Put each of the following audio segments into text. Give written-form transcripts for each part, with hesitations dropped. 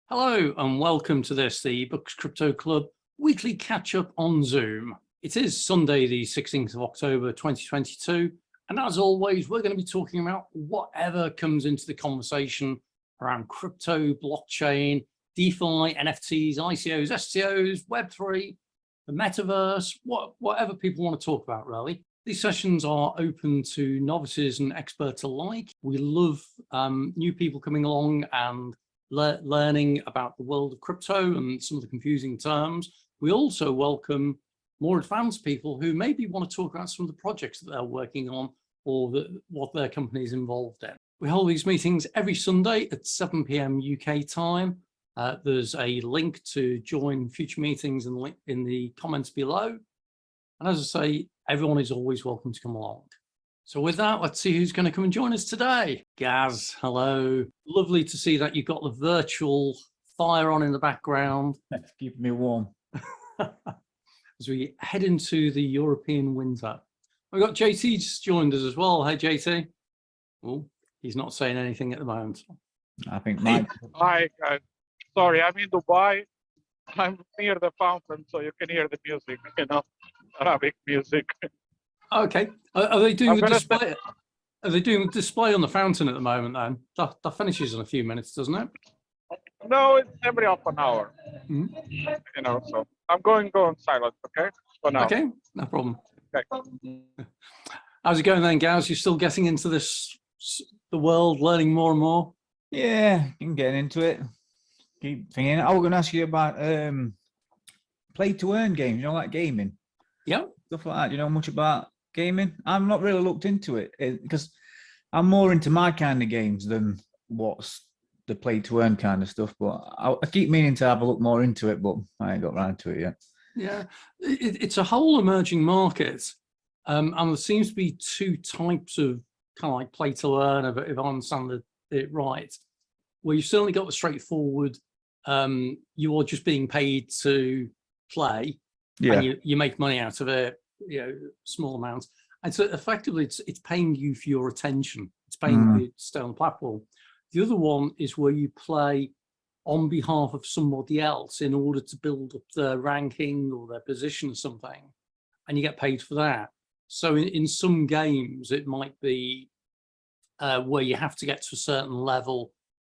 Hello and welcome to the Books Crypto Club weekly catch-up on Zoom. It is Sunday, the 16th of October, 2022. And as always, we're going to be talking about whatever comes into the conversation around crypto, blockchain, DeFi, NFTs, ICOs, STOs, Web3, the metaverse, whatever people want to talk about, really. These sessions are open to novices and experts alike. We love new people coming along and learning about the world of crypto and some of the confusing terms. We also welcome more advanced people who maybe want to talk about some of the projects that they're working on or what their company is involved in. We hold these meetings every Sunday at 7 p.m. UK time. There's a link to join future meetings in the comments below. And as I say, everyone is always welcome to come along. So with that, let's see who's going to come and join us today. Gaz, hello. Lovely to see that you've got the virtual fire on in the background. That's keeping me warm. As we head into the European winter. We've got JT just joined us as well. Hey, JT. Oh, he's not saying anything at the moment. I think Mike. Hi, guys. Sorry, I'm in Dubai. I'm near the fountain, so you can hear the music, Arabic music. Okay. Are they doing the display? Are they doing the display on the fountain at the moment then? That finishes in a few minutes, doesn't it? No, it's every half an hour. Mm-hmm. So I'm going to go on silent, okay? For now. Okay, no problem. Okay. How's it going then, Gaz? You're still getting into the world, learning more and more? Yeah, I'm getting into it. Keep thinking. I was going to ask you about play to earn games, like gaming. Yeah. Stuff like that. Do you know much about gaming? I've not really looked into it because I'm more into my kind of games than what's the play to earn kind of stuff. But I keep meaning to have a look more into it, but I ain't got around to it yet. Yeah, it's a whole emerging market. And there seems to be two types of kind of like play to earn, if I understand it right, where you've certainly got the straightforward, you are just being paid to play. Yeah. And you make money out of it, small amounts. And so effectively it's paying you for your attention. It's paying you to stay on the platform. The other one is where you play on behalf of somebody else in order to build up their ranking or their position or something, and you get paid for that. So in some games, it might be where you have to get to a certain level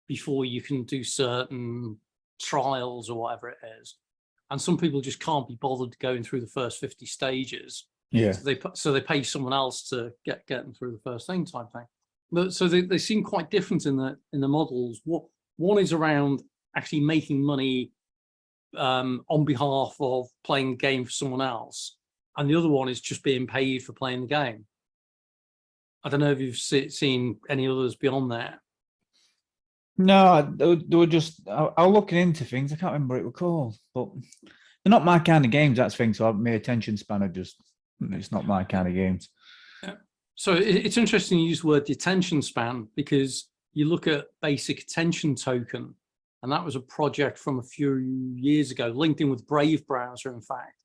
before you can do certain trials or whatever it is. And some people just can't be bothered going through the first 50 stages. Yeah. So they pay someone else to get them through the first thing type thing. But so they seem quite different in the models. One is around actually making money on behalf of playing the game for someone else, and the other one is just being paid for playing the game. I don't know if you've seen any others beyond that. No, they were just, I was looking into things. I can't remember what it was called, but they're not my kind of games, that's thing. So my attention span it's not my kind of games. Yeah. So it's interesting you use the word attention span, because you look at basic attention token, and that was a project from a few years ago, linked in with Brave browser, in fact.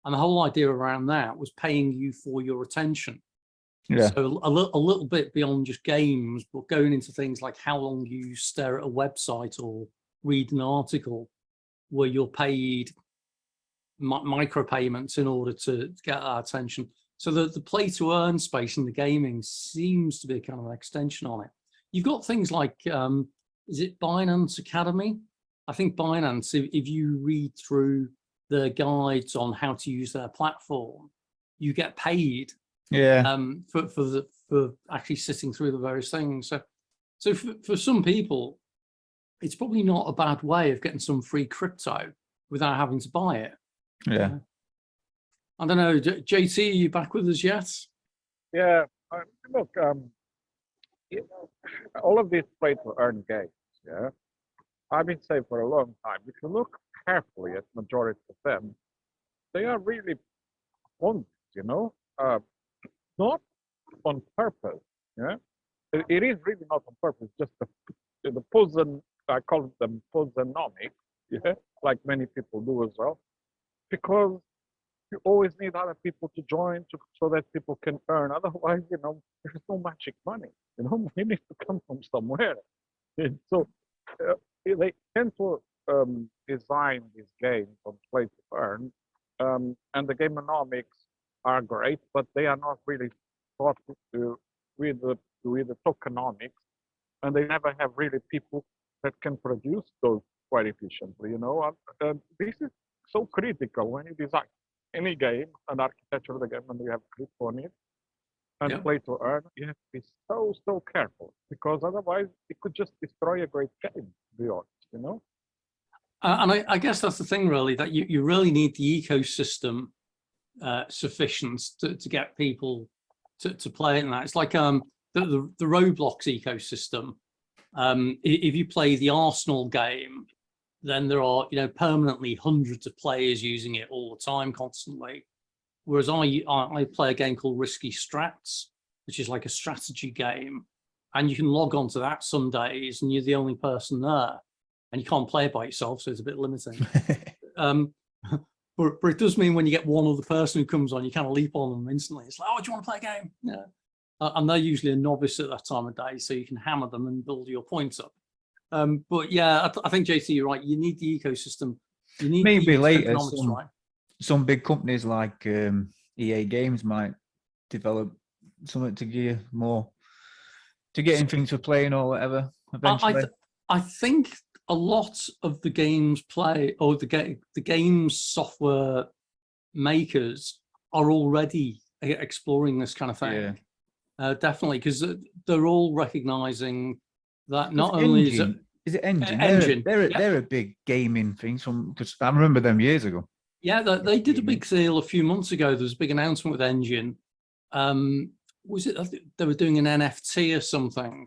And the whole idea around that was paying you for your attention. Yeah. So a little bit beyond just games, but going into things like how long you stare at a website or read an article, where you're paid micropayments in order to get our attention. So the play to earn space in the gaming seems to be kind of an extension on it. You've got things like, is it Binance Academy? I think Binance, if you read through the guides on how to use their platform, you get paid. Yeah. For actually sitting through the various things. So for some people, it's probably not a bad way of getting some free crypto without having to buy it. Yeah. I don't know, JT, are you back with us yet? Yeah. Look, all of these play to earn games, yeah, I've been saying for a long time, if you look carefully at majority of them, they are really fun, not on purpose. Yeah, it is really not on purpose. Just the puzzle, I call them puzzlenomics. Yeah, like many people do as well, because you always need other people to join so that people can earn. Otherwise, there's no magic money. You need to come from somewhere. And so they tend to design these games on play to earn, and the gameonomics are great, but they are not really thought with the tokenomics, and they never have really people that can produce those quite efficiently. You know, this is so critical when you design any game, an architecture of the game, and you have crypto on it and Yeah. play to earn. You have to be so careful, because otherwise it could just destroy a great game. To be honest, you know. And I guess that's the thing, really, that you really need the ecosystem sufficient to get people to play it. And that it's like the Roblox ecosystem. If you play the Arsenal game, then there are, you know, permanently hundreds of players using it all the time, constantly. Whereas I play a game called Risky Strats, which is like a strategy game, and you can log on to that some days, and you're the only person there, and you can't play it by yourself, so it's a bit limiting. But it does mean when you get one other person who comes on, you kind of leap on them instantly. It's like, oh, do you want to play a game? Yeah. And they're usually a novice at that time of day, so you can hammer them and build your points up. But yeah, I think, JT, you're right. You need the ecosystem. You need Maybe the later economics, right? some big companies like EA Games might develop something to gear more to getting things for playing or whatever eventually. I think a lot of the games the games software makers are already exploring this kind of thing. Yeah. Definitely, because they're all recognizing that not only is it Engine? Engine. They're a big gaming thing because I remember them years ago. Yeah, they did a big deal a few months ago. There was a big announcement with Engine. Was it they were doing an NFT or something?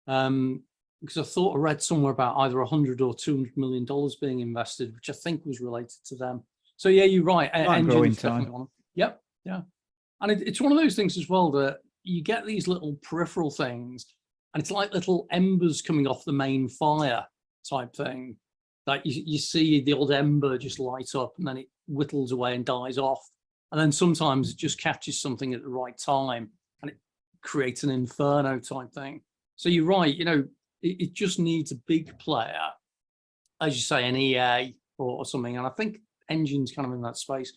Because I thought I read somewhere about either $100 or $200 million being invested, which I think was related to them. So yeah, you're right. Engine's definitely one. Yep, yeah. And it's one of those things as well that you get these little peripheral things, and it's like little embers coming off the main fire type thing. Like you see the old ember just light up, and then it whittles away and dies off. And then sometimes it just catches something at the right time, and it creates an inferno type thing. So you're right. You know, it just needs a big player, as you say, an EA or something. And I think Engine's kind of in that space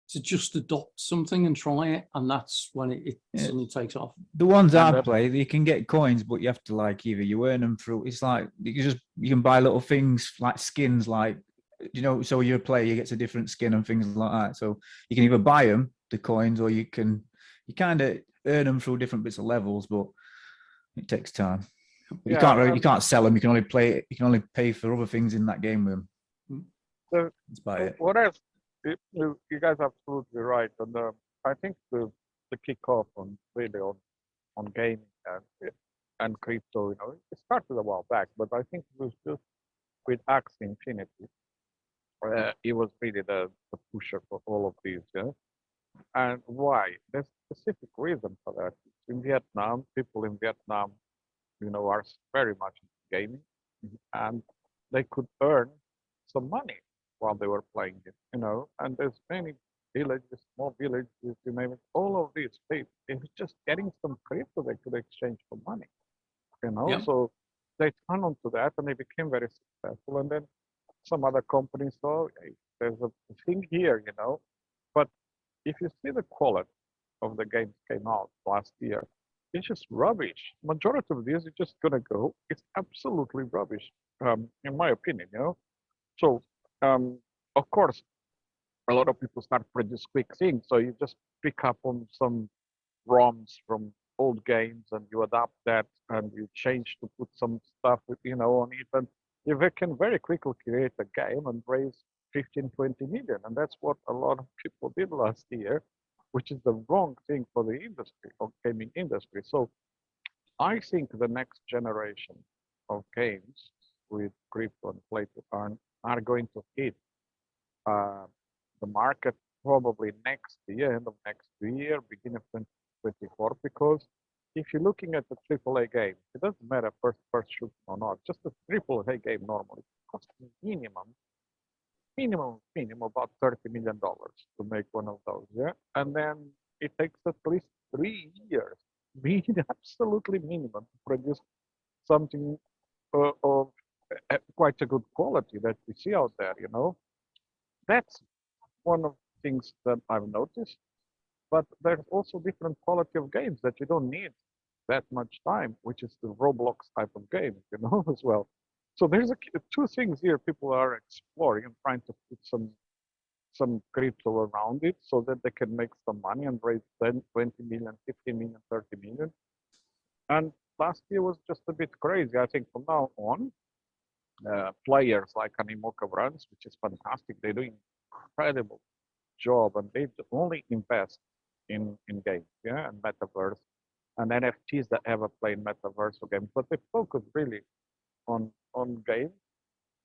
to just adopt something and try it, and that's when it suddenly takes off. The ones I play, you can get coins, but you have to either you earn them through. It's like you can buy little things like skins, like so your player gets a different skin and things like that. So you can either buy them, the coins, or you kind of earn them through different bits of levels, but it takes time. But you can't sell them. You can only play. You can only pay for other things in that game with them. That's about it. What else? You guys are absolutely right, and I think the kickoff on gaming and crypto, it started a while back, but I think it was just with Axie Infinity. It was really the pusher for all of these, yeah. And why? There's a specific reason for that. In Vietnam, people in Vietnam, are very much into gaming, and they could earn some money while they were playing it, and there's many villages, small villages, you name it, all of these, they were just getting some crypto they could exchange for money, Yeah. So they turned onto that and they became very successful. And then some other companies saw, hey, there's a thing here, but if you see the quality of the games came out last year, it's just rubbish. Majority of these are just gonna go, it's absolutely rubbish, in my opinion, So, of course, a lot of people start produce quick things. So you just pick up on some ROMs from old games and you adapt that and you change to put some stuff, on it. And you can very quickly create a game and raise 15, 20 million. And that's what a lot of people did last year, which is the wrong thing for the industry, of gaming industry. So I think the next generation of games with crypto and play to earn are going to hit the market probably next year, end of next year, beginning of 2024, because if you're looking at the AAA game, it doesn't matter first shooting or not, just a AAA game normally costs minimum about $30 million to make one of those, yeah? And then it takes at least 3 years, absolutely minimum, to produce something of quite a good quality that we see out there, you know. That's one of the things that I've noticed. But there's also different quality of games that you don't need that much time, which is the Roblox type of game, you know, as well. So there's two things here people are exploring and trying to put some crypto around it so that they can make some money and raise 10, 20 million, 50 million, 30 million. And last year was just a bit crazy. I think from now on, players like Animoca Brands, which is fantastic, they're doing incredible job, and they only invest in games, yeah, and metaverse and NFTs that ever play in metaverse or games, but they focus really on games.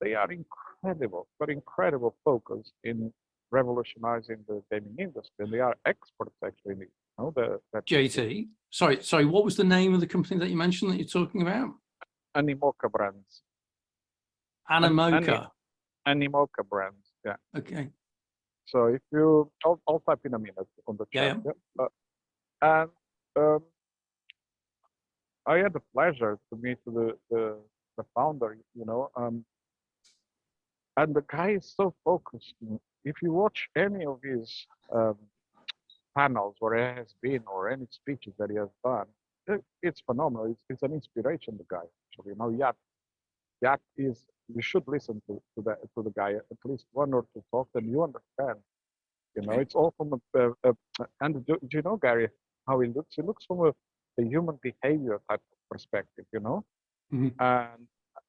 They are incredible, but incredible focus in revolutionizing the gaming industry, and they are experts actually in it. You know, JT, sorry, what was the name of the company that you mentioned that you're talking about? Animoca Brands. Animoca. Animoca Brands, yeah. Okay. So if you, I'll type in a minute on the chat. Yeah. And I had the pleasure to meet the founder, you know, and the guy is so focused. If you watch any of his panels where he has been or any speeches that he has done, it's phenomenal. It's an inspiration, the guy. Actually, you know, Yat is, you should listen to the guy at least one or two talks, and you understand. You know, it's all from and do you know, Gary, how he looks? He looks from a human behavior type of perspective, you know. Mm-hmm.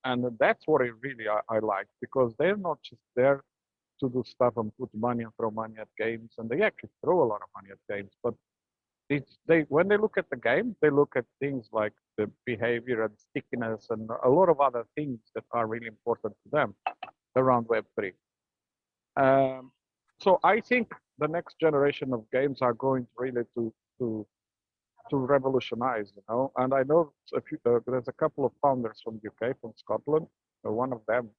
And that's what I like, because they're not just there to do stuff and put money and throw money at games, and they actually throw a lot of money at games, but when they look at the game, they look at things like the behavior and stickiness and a lot of other things that are really important to them around Web3. So I think the next generation of games are going really to revolutionize, you know. And I know there's a couple of founders from UK, from Scotland. One of them,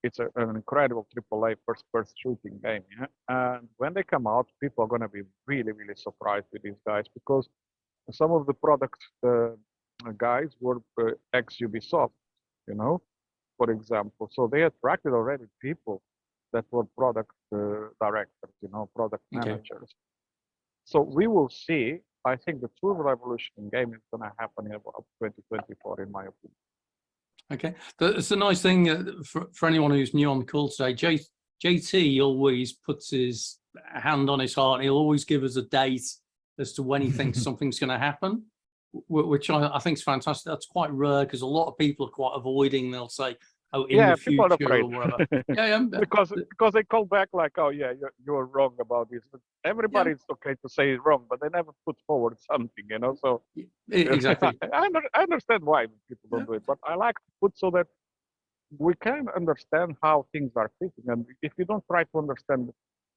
it's an incredible AAA first-person shooting game, yeah? And when they come out, people are going to be really, really surprised with these guys, because some of the product guys were ex-Ubisoft, you know, for example. So they attracted already people that were product directors, you know, product managers. So we will see. I think the true revolution in gaming is going to happen in about 2024, in my opinion. Okay, it's the nice thing for anyone who's new on the call today. JT always puts his hand on his heart. He'll always give us a date as to when he thinks something's going to happen, which I think is fantastic. That's quite rare, because a lot of people are quite avoiding. They'll say, "Oh, in the future," people are afraid. or whatever. Yeah. because they call back like, "Oh yeah, you're wrong about this." But everybody's okay to say it's wrong, but they never put forward something, you know. So exactly. I understand why people don't do it, but I like to put so that we can understand how things are fitting. And if you don't try to understand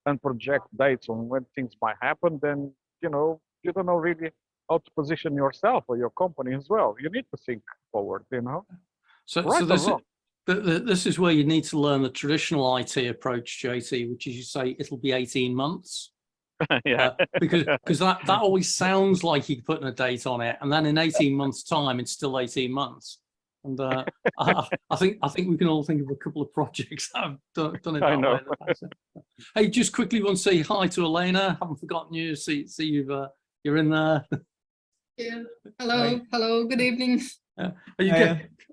and project dates on when things might happen, then you know you don't know really how to position yourself or your company as well. You need to think forward, you know. So wrong. This is where you need to learn the traditional IT approach, JT, which is, you say it'll be 18 months. Yeah. Because that always sounds like you're putting a date on it, and then in 18 months' time, it's still 18 months. And I think we can all think of a couple of projects that have done it that way. In the past. Hey, just quickly want to say hi to Elena. Haven't forgotten you. See you're in there. Yeah. Hello. Good evening. Are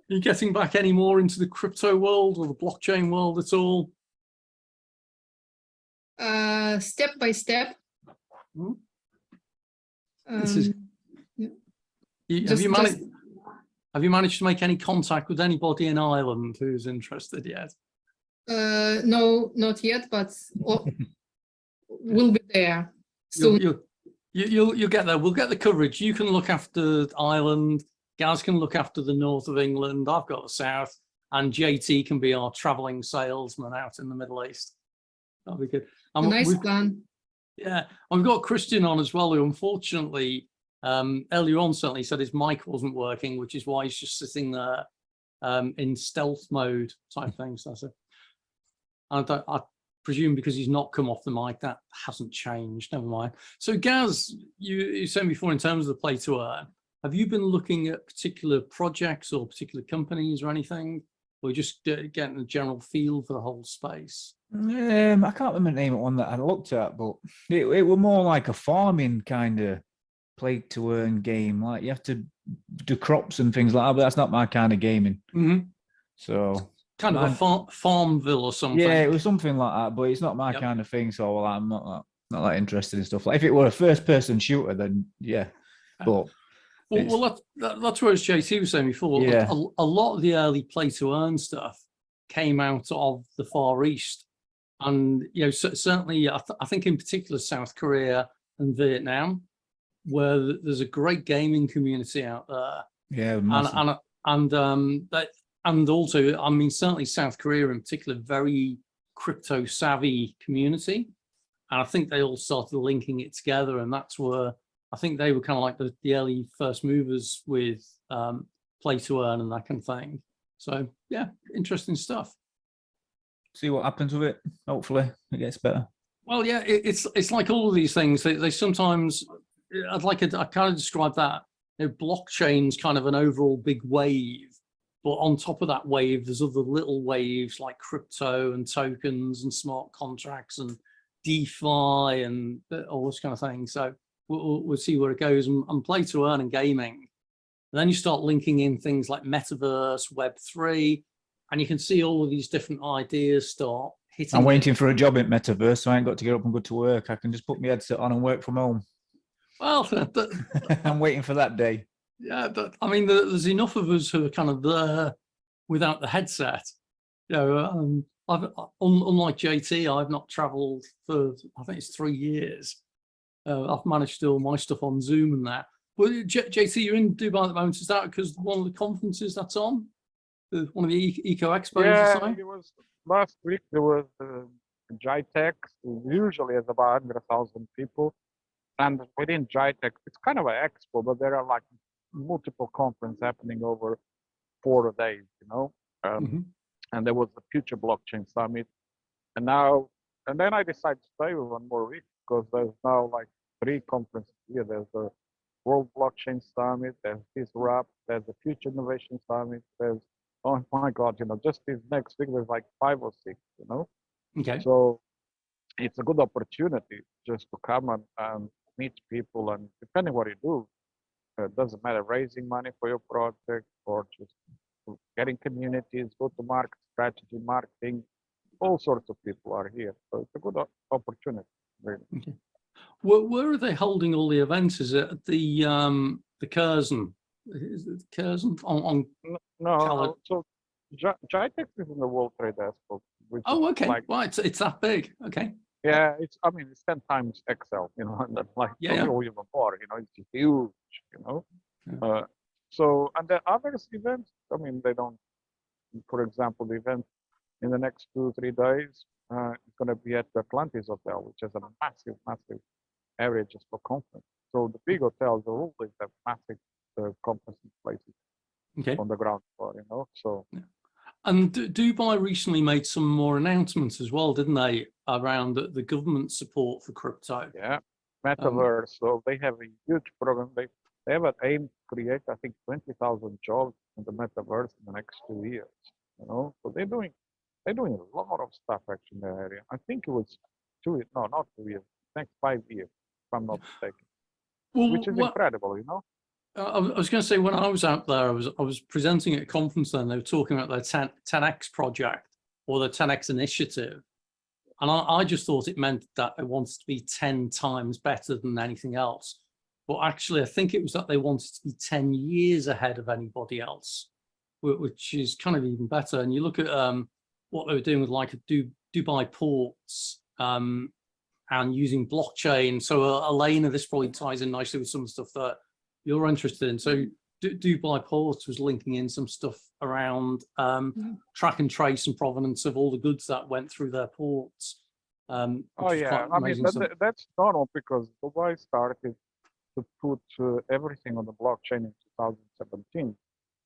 you getting back any more into the crypto world or the blockchain world at all? Step by step. This is. Have you managed to make any contact with anybody in Ireland who's interested yet? No, not yet, but we'll be there soon. You'll get there. We'll get the coverage. You can look after Ireland. Gaz can look after the north of England. I've got the south, and JT can be our traveling salesman out in the Middle East. That'll be good. A nice plan. Yeah, we've got Christian on as well, who unfortunately earlier on certainly said his mic wasn't working, which is why he's just sitting there in stealth mode type thing. So I presume because he's not come off the mic, that hasn't changed. Never mind. So Gaz, you said before in terms of the play to earn, Have you been looking at particular projects or particular companies or anything, or just getting a general feel for the whole space? I can't remember the name of one that I looked at, but it were more like a farming kind of play to earn game. Like you have to do crops and things like that, but that's not my kind of gaming. Mm-hmm. So kind of a Farmville or something. Yeah, it was something like that, but it's not my kind of thing. So I'm not that interested in stuff. Like if it were a first person shooter, then yeah. But well, that's what JT was saying before. Yeah. A lot of the early play to earn stuff came out of the Far East, and certainly I think in particular South Korea and Vietnam, where there's a great gaming community out there. Yeah, and also, I mean, certainly South Korea in particular, very crypto savvy community, and I think they all started linking it together, and that's where I think they were kind of like the early first movers with play to earn and that kind of thing. So yeah, interesting stuff. See what happens with it. Hopefully it gets better. Well, yeah, it's like all of these things. They sometimes, I kind of describe that blockchain's kind of an overall big wave, but on top of that wave, there's other little waves like crypto and tokens and smart contracts and DeFi and all this kind of thing. So we'll see where it goes, and play to earn and gaming. And then you start linking in things like metaverse, Web3, and you can see all of these different ideas start hitting. I'm waiting for a job in metaverse, so I ain't got to get up and go to work. I can just put my headset on and work from home. Well, I'm waiting for that day. Yeah, I mean, there's enough of us who are kind of there without the headset. Unlike JT, I've not travelled for, I think it's 3 years. I've managed to do all my stuff on Zoom and that. Well, JT, you're in Dubai at the moment. Is that because one of the conferences that's on? One of the Eco Expos? Yeah, it was last week. There was GITEX. Usually it's about 100,000 people. And within GITEX, it's kind of an expo, but there are like multiple conferences happening over 4 days, And there was the Future Blockchain Summit. And then I decided to stay 1 more week because there's now like 3 conferences here. There's the World Blockchain Summit, there's Disrupt, there's the Future Innovation Summit, there's, oh my God, just this next week, there's like 5 or 6, Okay. So it's a good opportunity just to come and meet people, and depending what you do, it doesn't matter, raising money for your project or just getting communities, go to market, strategy, marketing, all sorts of people are here. So it's a good opportunity, really. Okay. Where are they holding all the events? Is it at the Curzon? Is it Curzon on No. So GITEX is in the World Trade Expo. Okay. Like, it's that big. Okay. Yeah, it's 10 times XL, and then like or even more, it's huge, Yeah. So, and the other events, they don't, for example, the event in the next 2-3 days, it's going to be at the Atlantis Hotel, which is a massive area just for conference. So the big hotels are always have massive conference places on the ground floor, so. Yeah. And Dubai recently made some more announcements as well, didn't they, around the government support for crypto? Yeah, metaverse. So they have a huge program. They have an aim to create, I think, 20,000 jobs in the metaverse in the next 2 years. So they're doing a lot of stuff actually in the area. I think it was not 2 years, next 5 years, if I'm not mistaken. Which is incredible, I was going to say, when I was out there, I was presenting at a conference then. They were talking about their 10x project or the 10x initiative, and I just thought it meant that they wanted to be 10 times better than anything else. But actually, I think it was that they wanted to be 10 years ahead of anybody else, which is kind of even better. And you look at what they were doing with like Dubai ports and using blockchain. So Elena, this probably ties in nicely with some stuff that you're interested in. So Dubai Ports was linking in some stuff around track and trace and provenance of all the goods that went through their ports. That's normal because Dubai started to put everything on the blockchain in 2017.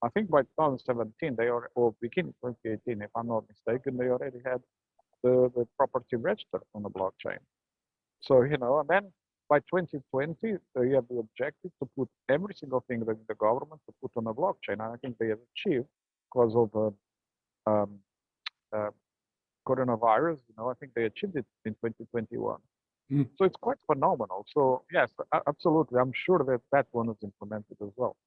I think by 2017, or beginning 2018, if I'm not mistaken, they already had the property registered on the blockchain. So, and then by 2020, they have the objective to put every single thing that the government to put on a blockchain. And I think they have achieved because of coronavirus. I think they achieved it in 2021. So it's quite phenomenal. So yes, absolutely. I'm sure that that one is implemented as well.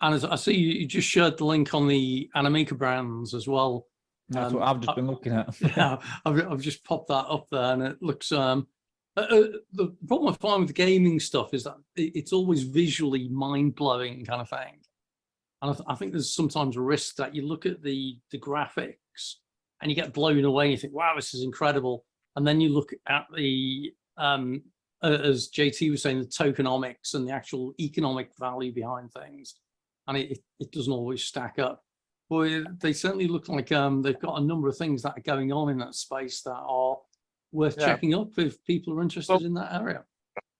And as I see you just shared the link on the Anamika brands as well. That's what I've just been looking at. Yeah, I've just popped that up there, and it looks. The problem I find with gaming stuff is that it's always visually mind-blowing kind of thing, and I think there's sometimes a risk that you look at the graphics and you get blown away. And you think, "Wow, this is incredible," and then you look at the as JT was saying, the tokenomics and the actual economic value behind things, and it doesn't always stack up. But they certainly look like they've got a number of things that are going on in that space that are worth checking up if people are interested in that area.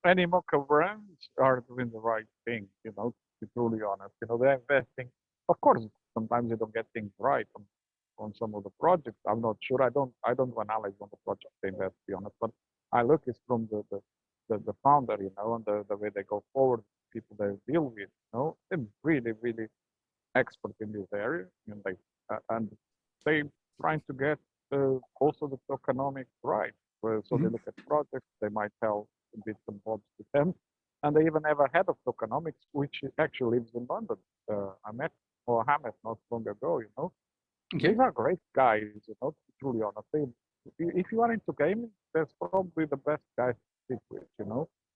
Any mocha brands are doing the right thing, to be truly honest. They're investing. Of course, sometimes they don't get things right on some of the projects. I'm not sure. I don't analyze on the project they invest, to be honest. But I look it's from the founder, and the way they go forward, people they deal with, they're really, really expert in this area, and they trying to get also the tokenomics right. So they look at projects, they might tell bits and bobs to them, and they even have a head of tokenomics, which actually lives in London. I met Mohammed not long ago. Okay. These are great guys. To be truly honest, if you are into gaming, that's probably the best guys to speak with.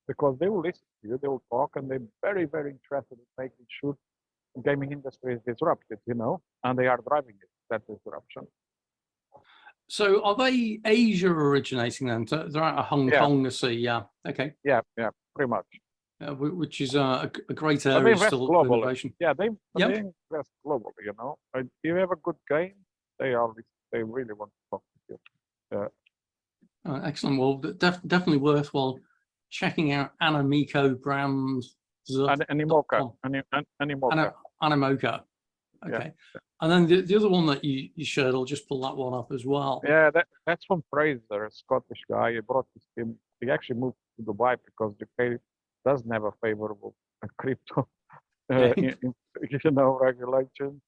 Because they will listen to you, they will talk, and they're very, very interested in making sure the gaming industry is disrupted, and they are driving it, that disruption. So are they Asia originating then? They're out of Hong Kong, I see. Yeah. Okay. Yeah, pretty much. Which is a great area still of innovation. Yeah, they invest globally. If you have a good game, they really want to talk with you. Excellent. Well, definitely worthwhile checking out Anamiko brands. Animoca. Animoca. Okay. Yeah. And then the other one that you shared, I'll just pull that one up as well. Yeah, that's from Fraser, a Scottish guy. He brought his team. He actually moved to Dubai because the UK doesn't have a favorable crypto regulation.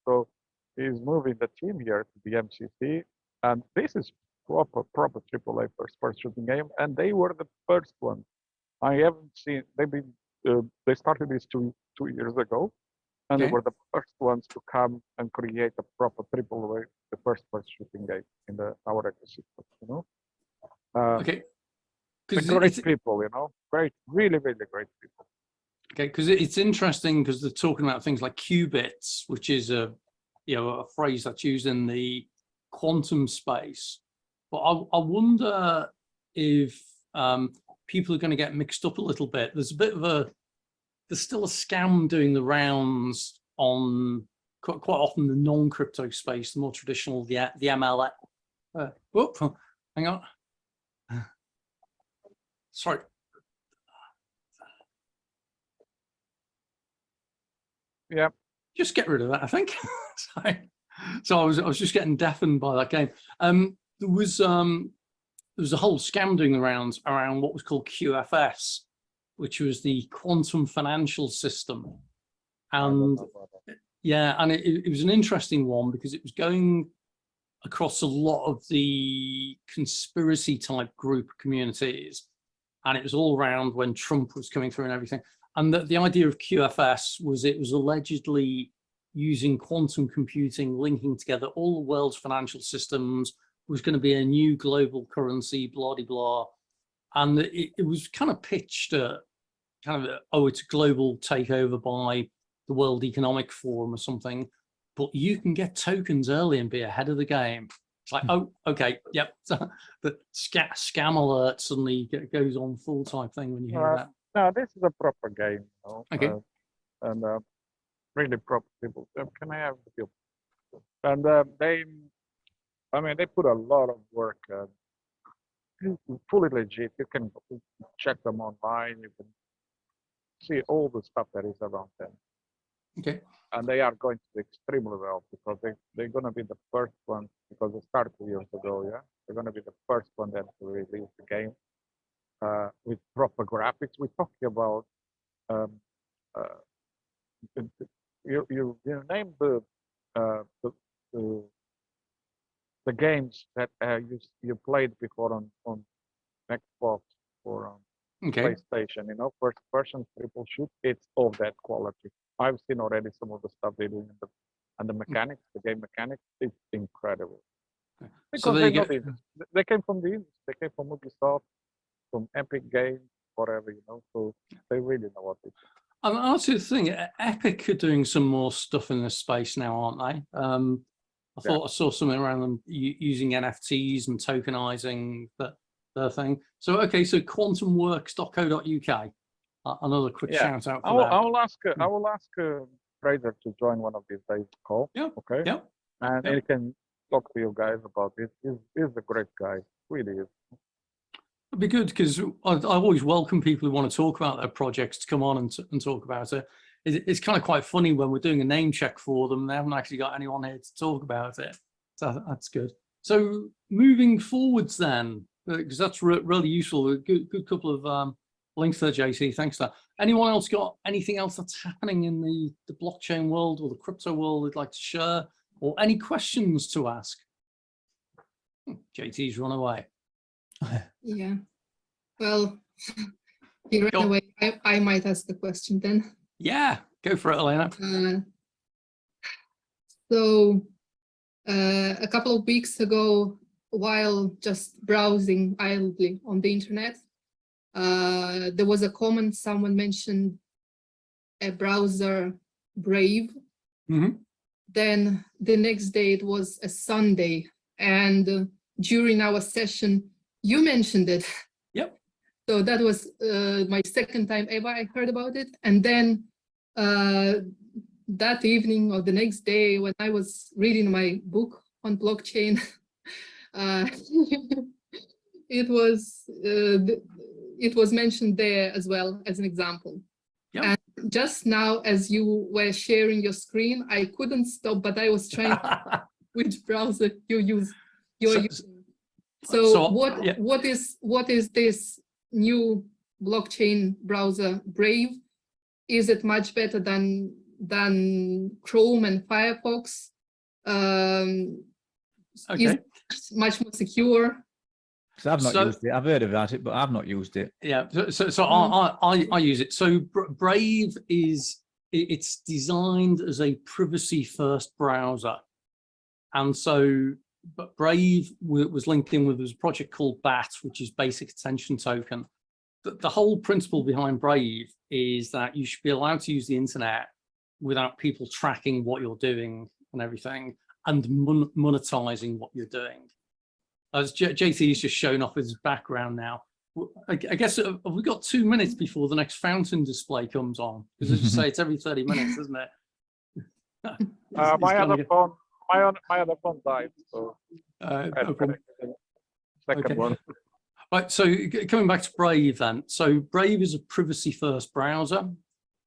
So he's moving the team here to the MCC. And this is proper AAA first shooting game. And they were the first one. I haven't seen, they started this two years ago. And they were the first ones to come and create a proper AAA, the first shooting game in our ecosystem. Okay. Great people, great, really, really great people. Okay, because it's interesting because they're talking about things like qubits, which is a phrase that's used in the quantum space. But I wonder if people are going to get mixed up a little bit. There's still a scam doing the rounds on quite often the non-crypto space, the more traditional, the MLM. Whoop, hang on. Sorry. Yeah. Just get rid of that, I think. So I was just getting deafened by that game. There was a whole scam doing the rounds around what was called QFS, which was the quantum financial system. And yeah, and it was an interesting one because it was going across a lot of the conspiracy type group communities. And it was all around when Trump was coming through and everything. And the idea of QFS was it was allegedly using quantum computing, linking together all the world's financial systems, was going to be a new global currency, blah, blah, blah. And it was kind of pitched at it's a global takeover by the World Economic Forum or something, but you can get tokens early and be ahead of the game. It's like, oh, okay, yep. So the scam alert suddenly goes on full type thing when you hear that. No, this is a proper game. Okay. And really proper people. Can I have the people? And they put a lot of work. Fully legit. You can check them online. You can see all the stuff that is around them. Okay. And they are going to do extremely well because they're going to be the first one, because they started 2 years ago, yeah? They're going to be the first one then to release the game. with proper graphics. We're talking about you name the games that you played before on Xbox or Okay. PlayStation, first person triple shoot, it's of that quality. I've seen already some of the stuff they're doing and the mechanics, the game mechanics, it's incredible. Because So there you go. They came from the industry, they came from Ubisoft, from Epic Games, whatever, so they really know what they do. And that's the thing, Epic are doing some more stuff in this space now, aren't they? I thought I saw something around them using NFTs and tokenizing their thing. So, okay, so quantumworks.co.uk. Another quick shout out for that. I will ask Fraser to join one of these days call. Yeah. Okay. Yeah. And he can talk to you guys about it. He's a great guy. Really is. It'd be good because I always welcome people who want to talk about their projects to come on and talk about it. It's kind of quite funny when we're doing a name check for them. They haven't actually got anyone here to talk about it. So that's good. So moving forwards then, because that's really useful. A good couple of links there, JC. Thanks for that. Anyone else got anything else that's happening in the blockchain world or the crypto world they'd like to share, or any questions to ask? JT's run away. Yeah. Well, he ran away. I might ask the question then. Yeah, go for it, Elena. So a couple of weeks ago, while just browsing idly on the internet, there was a comment. Someone mentioned a browser, Brave. Mm-hmm. Then the next day it was a Sunday, and during our session, you mentioned it. Yep. So that was my second time ever I heard about it. And then that evening or the next day, when I was reading my book on blockchain, it was mentioned there as well as an example. Yep. And just now, as you were sharing your screen, I couldn't stop, but I was trying to which browser you're using. So what is this new blockchain browser, Brave? Is it much better than Chrome and Firefox? Is it much more secure? So I've not used it. I've heard about it, but I've not used it. Yeah. So I use it. So Brave it's designed as a privacy first browser, and so. But Brave was linked in with a project called BAT, which is Basic Attention Token. The whole principle behind Brave is that you should be allowed to use the internet without people tracking what you're doing and everything, and monetizing what you're doing. As JT has just shown off his background now. I guess have we got 2 minutes before the next fountain display comes on? Because as you say, it's every 30 minutes, isn't it? My other phone died, so no problem. Second one. Right, so coming back to Brave then. So Brave is a privacy first browser.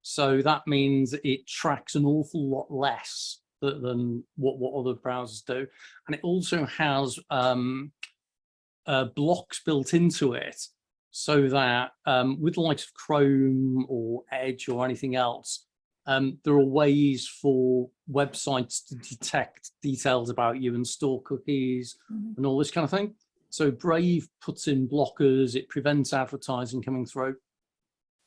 So that means it tracks an awful lot less than what other browsers do. And it also has blocks built into it so that with the likes of Chrome or Edge or anything else, there are ways for websites to detect details about you and store cookies and all this kind of thing. So Brave puts in blockers, it prevents advertising coming through.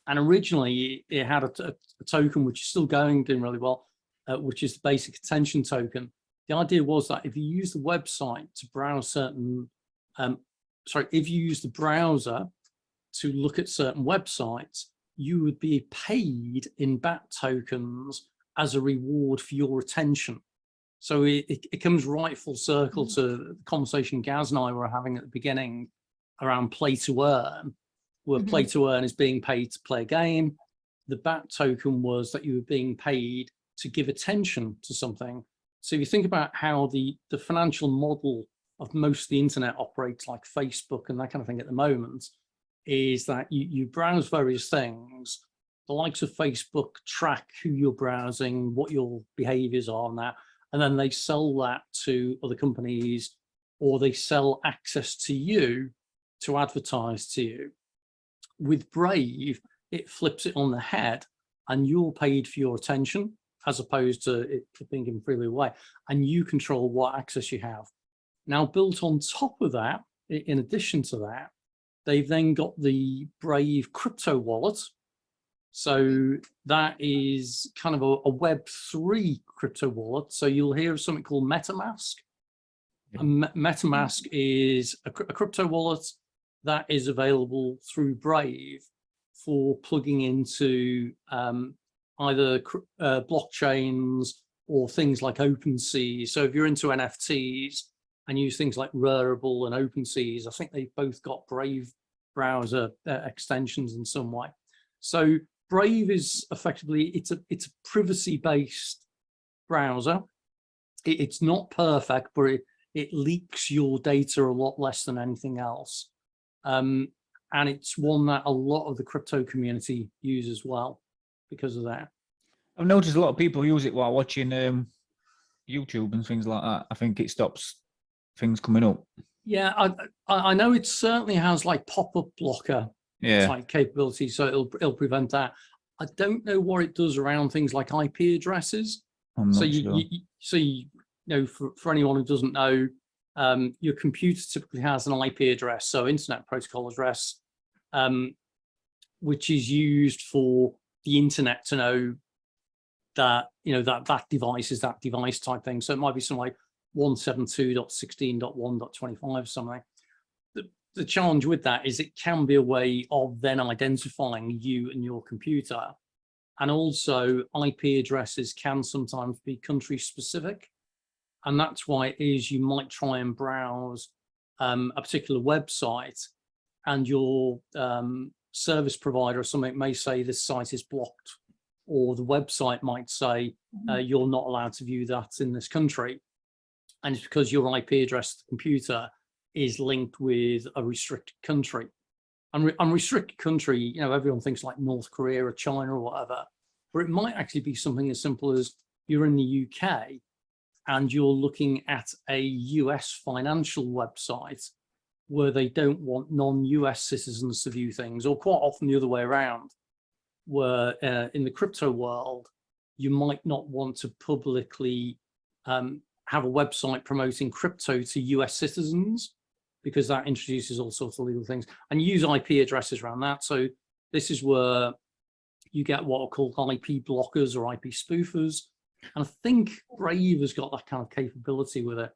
And originally it had a token which is still going, doing really well, which is the Basic Attention Token. The idea was that if you use the website to browse certain, if you use the browser to look at certain websites, you would be paid in BAT tokens as a reward for your attention. So it comes right full circle to the conversation Gaz and I were having at the beginning around play to earn, where play to earn is being paid to play a game. The BAT token was that you were being paid to give attention to something. So if you think about how the financial model of most of the internet operates, like Facebook and that kind of thing at the moment, is that you browse various things. The likes of Facebook track who you're browsing, what your behaviors are on that, and then they sell that to other companies, or they sell access to you to advertise to you. With Brave, it flips it on the head, and you're paid for your attention as opposed to it being given freely away, and you control what access you have. Now, built on top of that, in addition to that, they've then got the Brave crypto wallet. So that is kind of a Web3 crypto wallet. So you'll hear of something called MetaMask. And MetaMask is a crypto wallet that is available through Brave for plugging into either blockchains or things like OpenSea. So if you're into NFTs and use things like Rarible and OpenSea, I think they've both got Brave browser extensions in some way. So Brave is effectively, it's a privacy-based browser. It's not perfect, but it leaks your data a lot less than anything else. And it's one that a lot of the crypto community use as well because of that. I've noticed a lot of people use it while watching YouTube and things like that. I think it stops things coming up. Yeah, I know it certainly has like pop-up blocker type capability, so it'll prevent that. I don't know what it does around things like IP addresses. So you know, for anyone who doesn't know, your computer typically has an IP address, so Internet Protocol address, which is used for the internet to know that, you know, that device is that device type thing. So it might be something like 172.16.1.25 something. The challenge with that is it can be a way of then identifying you and your computer. And also IP addresses can sometimes be country specific. And that's why it is you might try and browse a particular website, and your service provider or something may say this site is blocked, or the website might say you're not allowed to view that in this country. And it's because your IP address to the computer is linked with a restricted country. And restricted country, you know, everyone thinks like North Korea or China or whatever, but it might actually be something as simple as you're in the UK and you're looking at a US financial website where they don't want non-US citizens to view things, or quite often the other way around, where in the crypto world, you might not want to publicly have a website promoting crypto to US citizens, because that introduces all sorts of legal things, and use IP addresses around that. So this is where you get what are called IP blockers or IP spoofers. And I think Brave has got that kind of capability with it.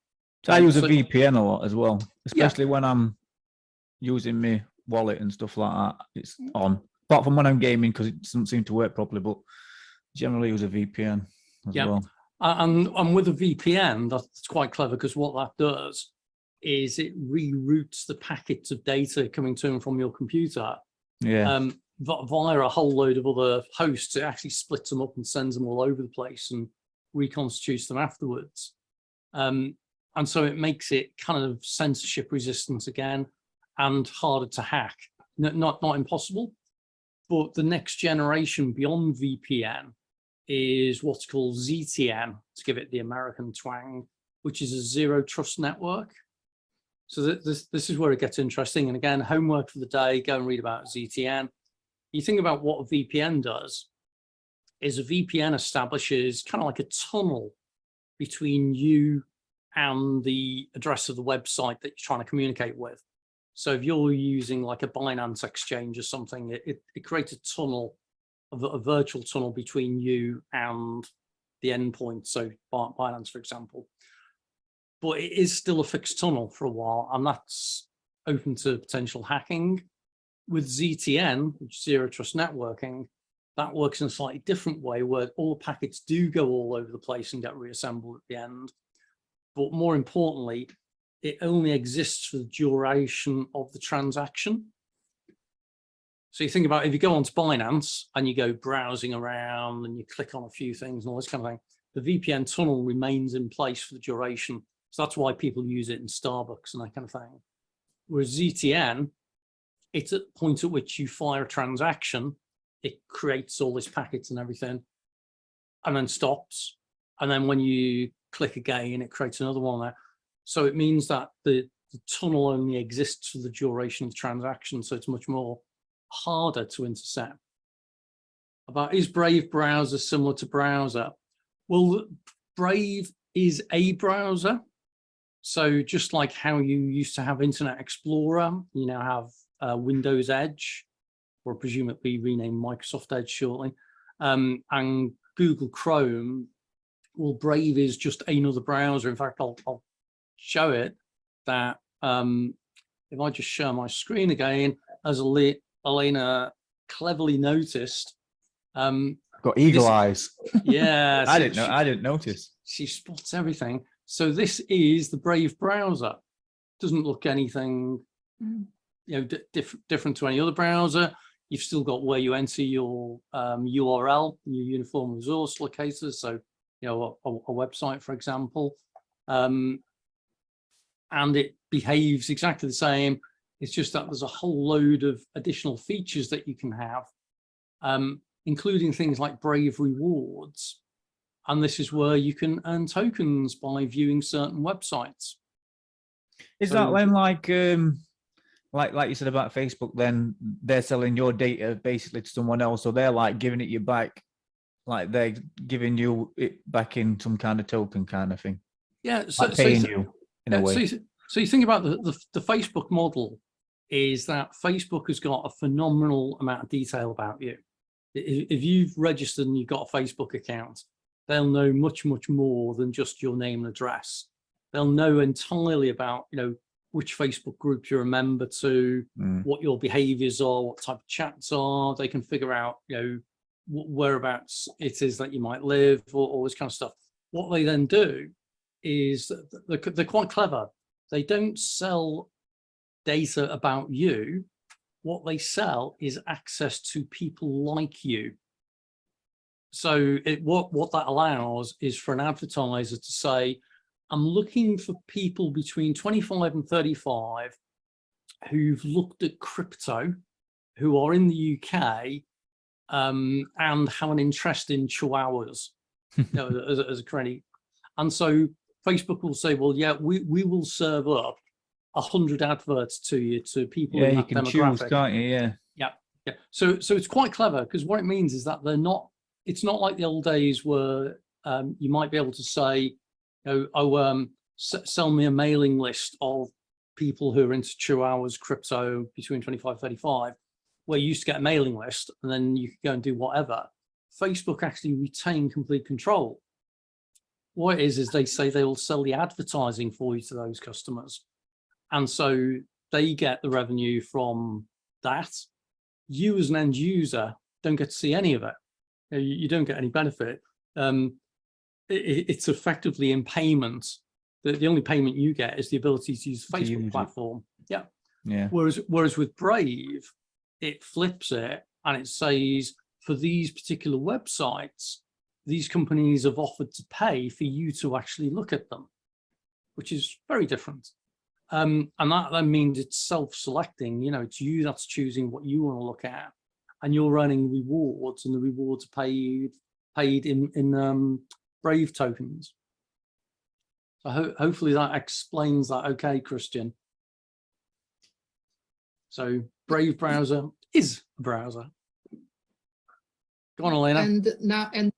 So I use a VPN a lot as well, especially when I'm using my wallet and stuff like that. It's on, apart from when I'm gaming, because it doesn't seem to work properly, but generally use a VPN as well. And with a VPN, that's quite clever, because what that does is it reroutes the packets of data coming to and from your computer via a whole load of other hosts. It actually splits them up and sends them all over the place and reconstitutes them afterwards. And so it makes it kind of censorship resistant again and harder to hack. Not impossible, but the next generation beyond VPN is what's called ZTN, to give it the American twang, which is a zero trust network. So this is where it gets interesting. And again, homework for the day, go and read about ZTN. You think about what a VPN does, is a VPN establishes kind of like a tunnel between you and the address of the website that you're trying to communicate with. So if you're using like a Binance exchange or something, it creates a tunnel, a virtual tunnel between you and the endpoint. So Binance, for example. But it is still a fixed tunnel for a while, and that's open to potential hacking. With ZTN, which is zero trust networking, that works in a slightly different way, where all the packets do go all over the place and get reassembled at the end. But more importantly, it only exists for the duration of the transaction. So you think about, if you go onto Binance and you go browsing around and you click on a few things and all this kind of thing, the VPN tunnel remains in place for the duration. So that's why people use it in Starbucks and that kind of thing. Whereas ZTN, it's at the point at which you fire a transaction, it creates all these packets and everything, and then stops. And then when you click again, it creates another one there. So it means that the tunnel only exists for the duration of the transaction. So it's much more harder to intercept. About, is Brave browser similar to browser? Well, Brave is a browser. So just like how you used to have Internet Explorer, you now have Windows Edge, or presumably renamed Microsoft Edge shortly, and Google Chrome. Well, Brave is just another browser. In fact, I'll show it that if I just share my screen again, as Elena cleverly noticed. Got eagle eyes. Yeah. I didn't know. I didn't notice. She spots everything. So this is the Brave browser. Doesn't look anything, different to any other browser. You've still got where you enter your URL, your uniform resource locators. So, a website, for example, and it behaves exactly the same. It's just that there's a whole load of additional features that you can have, including things like Brave rewards. And this is where you can earn tokens by viewing certain websites. Is that then like you said about Facebook, then they're selling your data basically to someone else, so they're like giving it you back, like they're giving you it back in some kind of token kind of thing? Yeah, so, like paying you in a way. So you think about the Facebook model is that Facebook has got a phenomenal amount of detail about you. If you've registered and you've got a Facebook account, they'll know much, much more than just your name and address. They'll know entirely about, which Facebook group you're a member to, what your behaviors are, what type of chats are. They can figure out, whereabouts it is that you might live, or all this kind of stuff. What they then do is they're quite clever. They don't sell data about you. What they sell is access to people like you. So what that allows is for an advertiser to say, I'm looking for people between 25 and 35 who've looked at crypto, who are in the UK, and have an interest in chihuahuas as a credit. And so Facebook will say, well, yeah, we will serve up 100 adverts to you, to people in that demographic. Yeah, you can choose, can't you? Yeah. So it's quite clever, because what it means is that it's not like the old days where you might be able to say, sell me a mailing list of people who are into chihuahuas, crypto, between 25 and 35, where you used to get a mailing list and then you could go and do whatever. Facebook actually retain complete control. What it is they say they will sell the advertising for you to those customers. And so they get the revenue from that. You as an end user don't get to see any of it. You don't get any benefit. It's effectively in payment. The only payment you get is the ability to use the Facebook platform. Yeah. Whereas with Brave, it flips it and it says, for these particular websites, these companies have offered to pay for you to actually look at them, which is very different. And that then means it's self-selecting. It's you that's choosing what you want to look at, and you're earning rewards, and the rewards are paid in Brave tokens. So hopefully that explains that. Okay, Christian. So Brave browser is a browser. Go on, Elena. And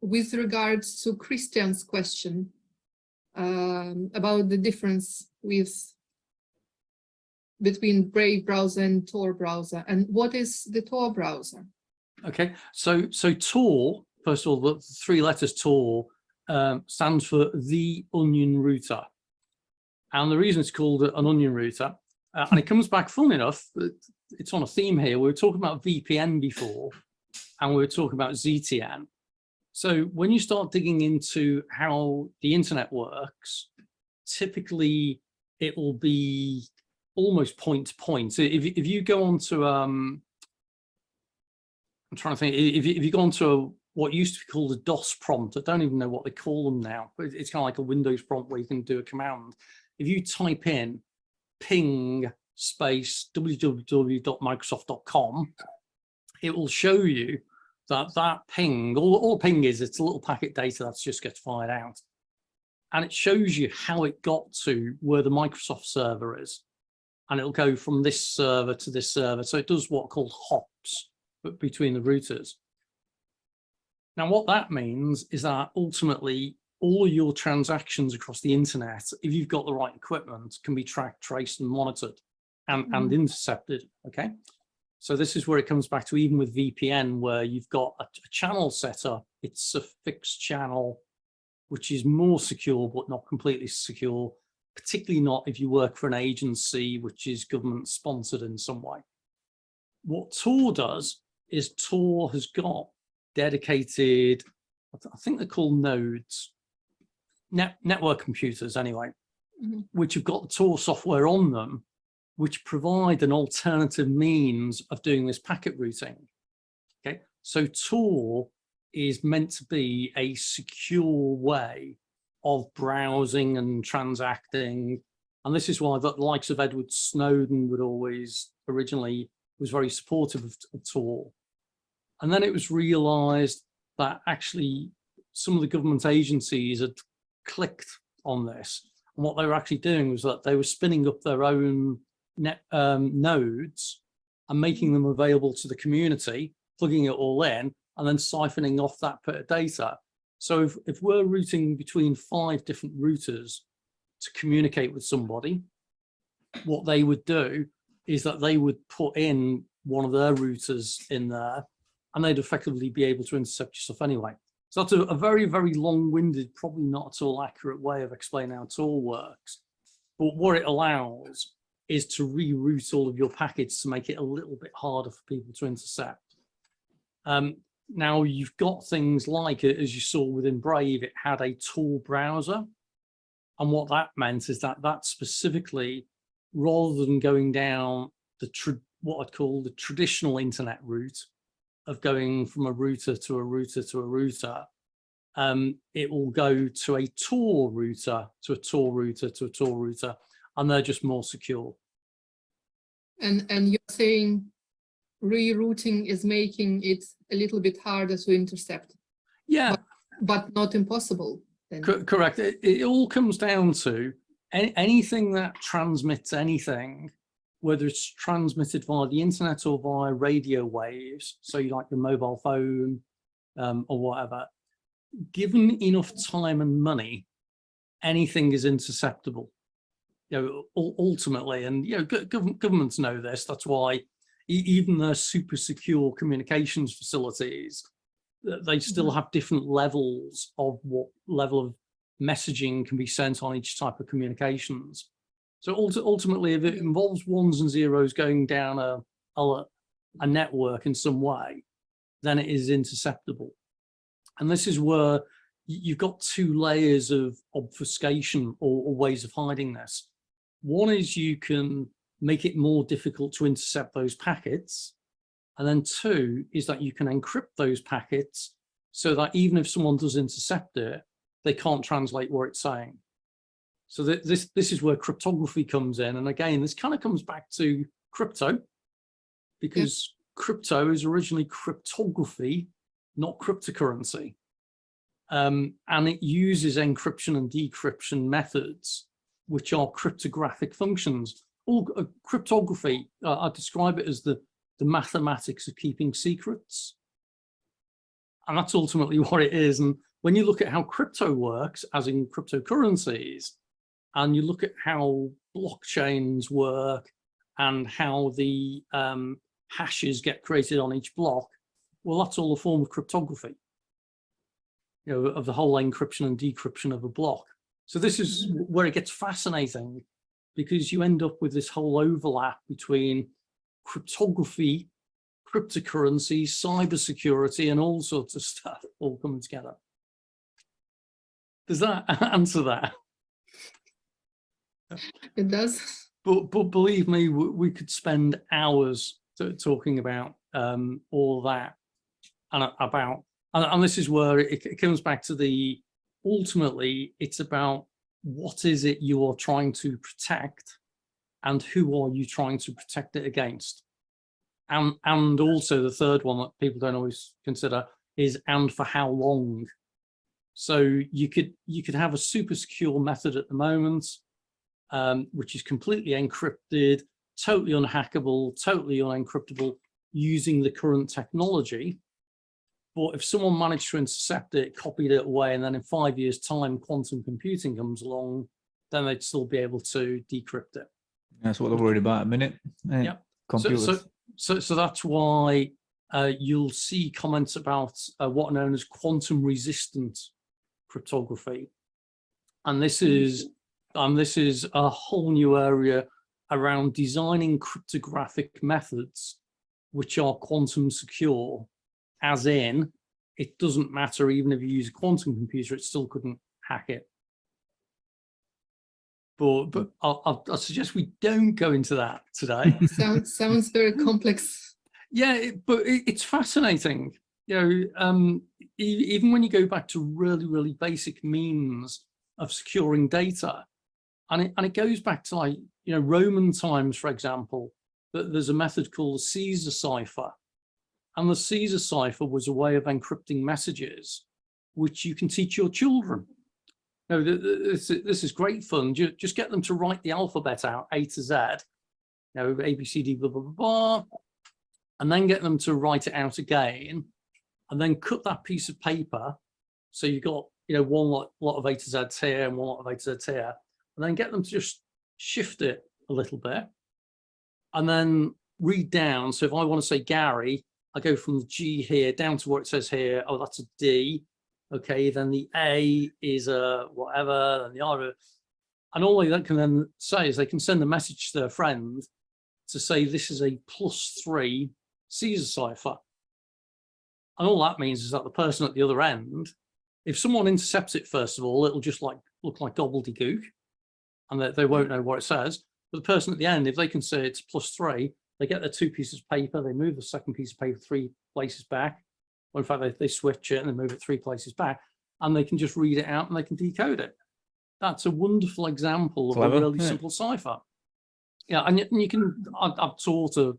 with regards to Christian's question about the difference between Brave browser and Tor browser, and what is the Tor browser? Okay, so Tor, first of all, the 3 letters Tor stands for the onion router, and the reason it's called an onion router, and it comes back, funnily enough, it's on a theme here. We were talking about VPN before, and we were talking about ZTN. So when you start digging into how the internet works, typically it will be almost point to point. So if you go onto I'm trying to think, if you go onto what used to be called a DOS prompt, I don't even know what they call them now, but it's kind of like a Windows prompt where you can do a command. If you type in ping space www.microsoft.com, it will show you that ping, all ping is, it's a little packet data that just gets fired out. And it shows you how it got to where the Microsoft server is. and it'll go from this server to this server. So it does what are called hops between the routers. Now, what that means is that ultimately all of your transactions across the internet, if you've got the right equipment, can be tracked, traced, and monitored and intercepted, okay? So this is where it comes back to, even with VPN, where you've got a channel set up, it's a fixed channel, which is more secure, but not completely secure, particularly not if you work for an agency which is government sponsored in some way. What Tor does is Tor has got dedicated, I think they're called nodes, network computers anyway, which have got the Tor software on them, which provide an alternative means of doing this packet routing. Okay, so Tor is meant to be a secure way of browsing and transacting. And this is why the likes of Edward Snowden would always originally was very supportive of Tor. And then it was realized that actually some of the government agencies had clicked on this. And what they were actually doing was that they were spinning up their own nodes and making them available to the community, plugging it all in, and then siphoning off that bit of data. So if we're routing between 5 different routers to communicate with somebody, what they would do is that they would put in one of their routers in there, and they'd effectively be able to intercept your stuff anyway. So that's a very, very long-winded, probably not at all accurate way of explaining how Tor works. But what it allows is to reroute all of your packets to make it a little bit harder for people to intercept. Now you've got things like, as you saw within Brave, it had a Tor browser. And what that meant is that specifically, rather than going down what I'd call the traditional internet route of going from a router to a router to a router, it will go to a Tor router to a Tor router to a Tor router, and they're just more secure. And you're saying rerouting is making it a little bit harder to intercept. Yeah. But not impossible. Then. Correct. It all comes down to anything that transmits anything, whether it's transmitted via the internet or via radio waves, so you like your mobile phone or whatever, given enough time and money, anything is interceptable. Ultimately, and governments know this. That's why even their super secure communications facilities, they still have different levels of what level of messaging can be sent on each type of communications. So ultimately, if it involves ones and zeros going down a network in some way, then it is interceptable. And this is where you've got 2 layers of obfuscation or ways of hiding this. One is you can make it more difficult to intercept those packets. And then 2 is that you can encrypt those packets so that even if someone does intercept it, they can't translate what it's saying. So this is where cryptography comes in. And again, this kind of comes back to crypto, because crypto is originally cryptography, not cryptocurrency. And it uses encryption and decryption methods, which are cryptographic functions. Cryptography, I describe it as the mathematics of keeping secrets. And that's ultimately what it is. And when you look at how crypto works, as in cryptocurrencies, and you look at how blockchains work and how the hashes get created on each block, well, that's all a form of cryptography, of the whole encryption and decryption of a block. So this is where it gets fascinating, because you end up with this whole overlap between cryptography, cryptocurrency, cybersecurity, and all sorts of stuff all coming together. Does that answer that? It does. But believe me, we could spend hours talking about all that and this is where it comes back to ultimately it's about what is it you are trying to protect and who are you trying to protect it against. And also the third one that people don't always consider is and for how long. So you could have a super secure method at the moment, which is completely encrypted, totally unhackable, totally unencryptable using the current technology. But if someone managed to intercept it, copied it away, and then in 5 years' time, quantum computing comes along, then they'd still be able to decrypt it. That's what they're worried about at the minute. Yeah. Computers. So that's why you'll see comments about what are known as quantum resistant cryptography. And this is a whole new area around designing cryptographic methods which are quantum secure, as in it doesn't matter even if you use a quantum computer, it still couldn't hack it. But I'll suggest we don't go into that today. Sounds very complex. Yeah, but it's fascinating. You know, even when you go back to really, really basic means of securing data, and it goes back to, like, you know, Roman times, for example, that there's a method called the Caesar cipher, and the Caesar cipher was a way of encrypting messages, which you can teach your children. No, this is great fun. Just get them to write the alphabet out, A to Z, you know, A, B, C, D, blah, blah, blah, blah, and then get them to write it out again, and then cut that piece of paper. So you've got, you know, one lot of A to Z here and one lot of A to Z here, and then get them to just shift it a little bit, and then read down. So if I want to say Gary, I go from the G here down to what it says here. Oh, that's a D. Okay, then the A is a whatever, and the R, and all they can then say is they can send a message to their friend to say this is a +3 Caesar cipher. And all that means is that the person at the other end, if someone intercepts it, first of all, it'll just like look like gobbledygook, and they won't know what it says. But the person at the end, if they can say it's +3, they get their 2 pieces of paper, they move the second piece of paper 3 places back. Or in fact, they switch it and they move it 3 places back, and they can just read it out and they can decode it. That's a wonderful example of a really simple cipher. Yeah, and you can, I've taught a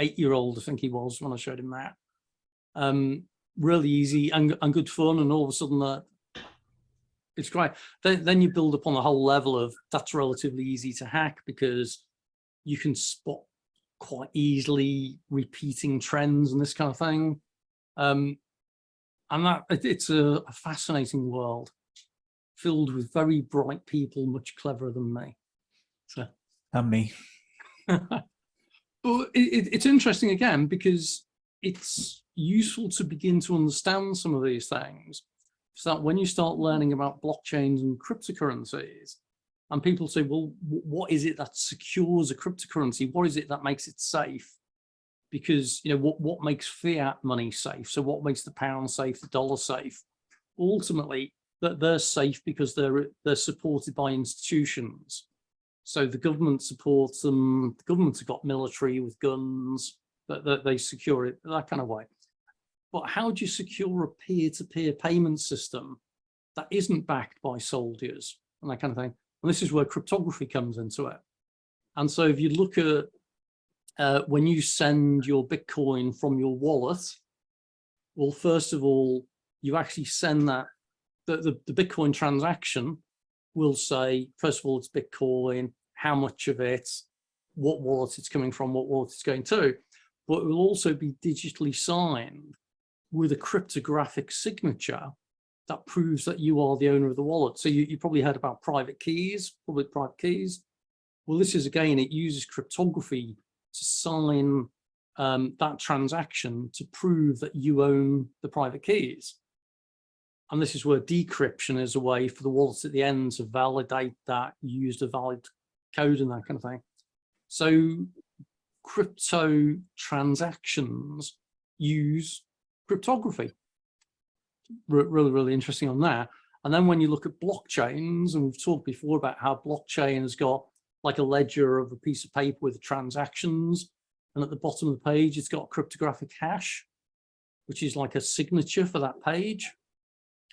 8-year-old, I think he was, when I showed him that. Really easy and good fun, and all of a sudden it's great. Then you build upon the whole level of that's relatively easy to hack, because you can spot quite easily repeating trends and this kind of thing. And that it's a fascinating world filled with very bright people, much cleverer than me. So, and me. But it's interesting again, because it's useful to begin to understand some of these things, so that when you start learning about blockchains and cryptocurrencies, and people say, well, what is it that secures a cryptocurrency? What is it that makes it safe? Because, you know, what makes fiat money safe? So what makes the pound safe, the dollar safe? Ultimately, that they're safe because they're supported by institutions. So the government supports them. The governments have got military with guns that they secure it that kind of way. But how do you secure a peer-to-peer payment system that isn't backed by soldiers and that kind of thing? And this is where cryptography comes into it. And so if you look at when you send your Bitcoin from your wallet, well, first of all, you actually send that, the Bitcoin transaction will say, first of all, it's Bitcoin, how much of it, what wallet it's coming from, what wallet it's going to, but it will also be digitally signed with a cryptographic signature that proves that you are the owner of the wallet. So you probably heard about private keys, public private keys. Well, this is, again, it uses cryptography to sign that transaction to prove that you own the private keys. And this is where decryption is a way for the wallets at the end to validate that you used a valid code and that kind of thing. So crypto transactions use cryptography. Really, really interesting on that. And then when you look at blockchains, and we've talked before about how blockchain has got like a ledger of a piece of paper with transactions, and at the bottom of the page, it's got a cryptographic hash, which is like a signature for that page.